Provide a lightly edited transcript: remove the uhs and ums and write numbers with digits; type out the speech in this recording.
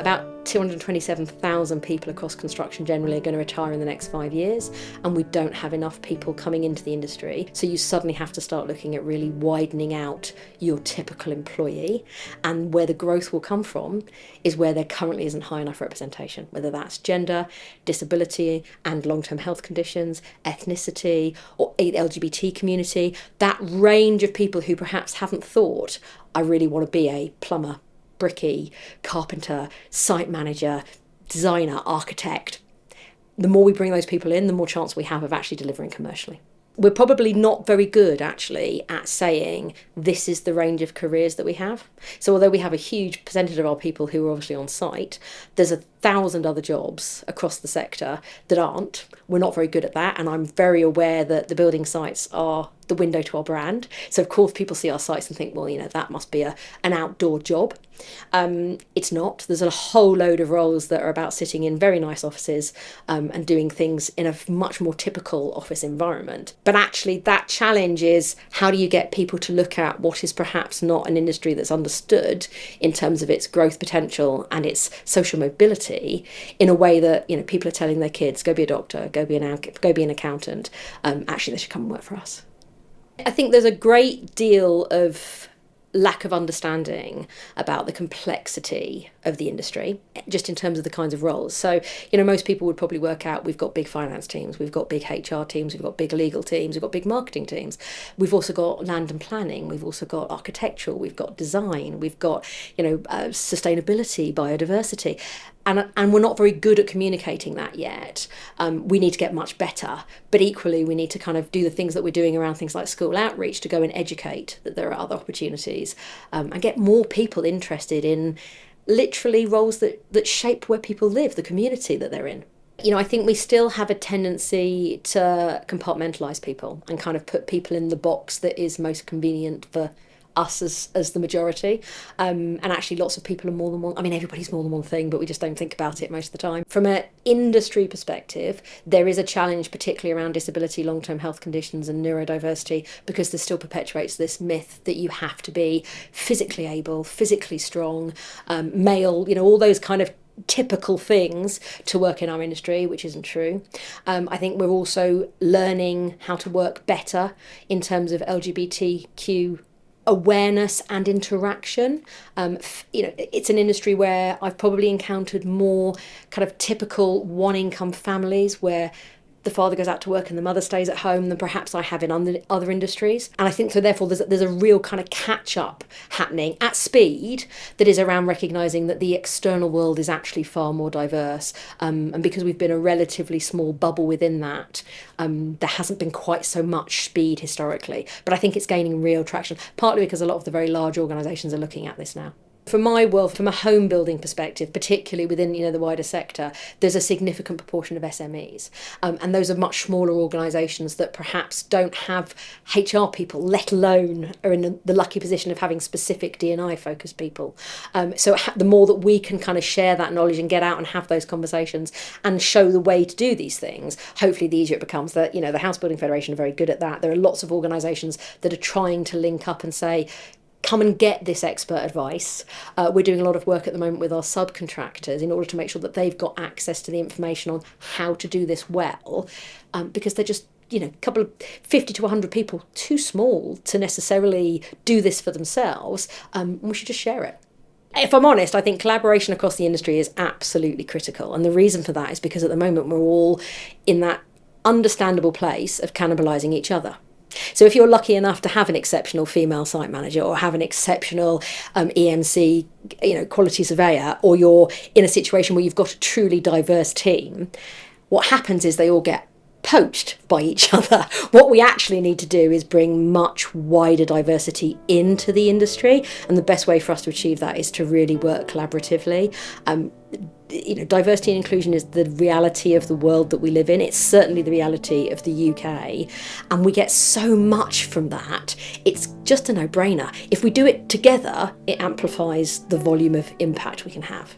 About 227,000 people across construction generally are going to retire in the next 5 years, and we don't have enough people coming into the industry. So you suddenly have to start looking at really widening out your typical employee, and where the growth will come from is where there currently isn't high enough representation, whether that's gender, disability and long-term health conditions, ethnicity, or LGBT community, that range of people who perhaps haven't thought, I really want to be a plumber, brickie, carpenter, site manager, designer, architect. The more we bring those people in, the more chance we have of actually delivering commercially. We're probably not very good actually at saying this is the range of careers that we have. So although we have a huge percentage of our people who are obviously on site, there's 1,000 other jobs across the sector that aren't. We're not very good at that, and I'm very aware that the building sites are the window to our brand. So of course people see our sites and think, well, that must be an outdoor job. It's not. There's a whole load of roles that are about sitting in very nice offices and doing things in a much more typical office environment. But actually that challenge is, how do you get people to look at what is perhaps not an industry that's understood in terms of its growth potential and its social mobility in a way that people are telling their kids, go be a doctor, go be an accountant, actually they should come and work for us. I think there's a great deal of lack of understanding about the complexity of the industry, just in terms of the kinds of roles. So, most people would probably work out we've got big finance teams, we've got big HR teams, we've got big legal teams, we've got big marketing teams. We've also got land and planning, we've also got architectural, we've got design, we've got, sustainability, biodiversity. And we're not very good at communicating that yet. We need to get much better, but equally we need to kind of do the things that we're doing around things like school outreach to go and educate that there are other opportunities, and get more people interested in literally roles that shape where people live, the community that they're in. I think we still have a tendency to compartmentalize people and kind of put people in the box that is most convenient for us as the majority, and actually lots of people are more than one. Everybody's more than one thing, but we just don't think about it most of the time. From an industry perspective, there is a challenge particularly around disability, long-term health conditions and neurodiversity, because there still perpetuates this myth that you have to be physically able, physically strong, male, all those kind of typical things to work in our industry, which isn't true. I think we're also learning how to work better in terms of LGBTQ awareness and interaction. It's an industry where I've probably encountered more kind of typical one-income families where the father goes out to work and the mother stays at home than perhaps I have in other industries. And I think so therefore there's a real kind of catch-up happening at speed that is around recognising that the external world is actually far more diverse. And because we've been a relatively small bubble within that, there hasn't been quite so much speed historically. But I think it's gaining real traction, partly because a lot of the very large organisations are looking at this now. From my world, from a home building perspective, particularly within the wider sector, there's a significant proportion of SMEs, and those are much smaller organisations that perhaps don't have HR people, let alone are in the lucky position of having specific D&I focused people. So the more that we can kind of share that knowledge and get out and have those conversations and show the way to do these things, hopefully the easier it becomes. That the House Building Federation are very good at that. There are lots of organisations that are trying to link up and say, come and get this expert advice. We're doing a lot of work at the moment with our subcontractors in order to make sure that they've got access to the information on how to do this well, because they're just, a couple of 50 to 100 people too small to necessarily do this for themselves. We should just share it. If I'm honest, I think collaboration across the industry is absolutely critical. And the reason for that is because at the moment we're all in that understandable place of cannibalising each other. So if you're lucky enough to have an exceptional female site manager or have an exceptional EMC, quality surveyor, or you're in a situation where you've got a truly diverse team, what happens is they all get poached by each other. What we actually need to do is bring much wider diversity into the industry, and the best way for us to achieve that is to really work collaboratively. Diversity and inclusion is the reality of the world that we live in. It's certainly the reality of the UK, and we get so much from that. It's just a no-brainer. If we do it together, it amplifies the volume of impact we can have.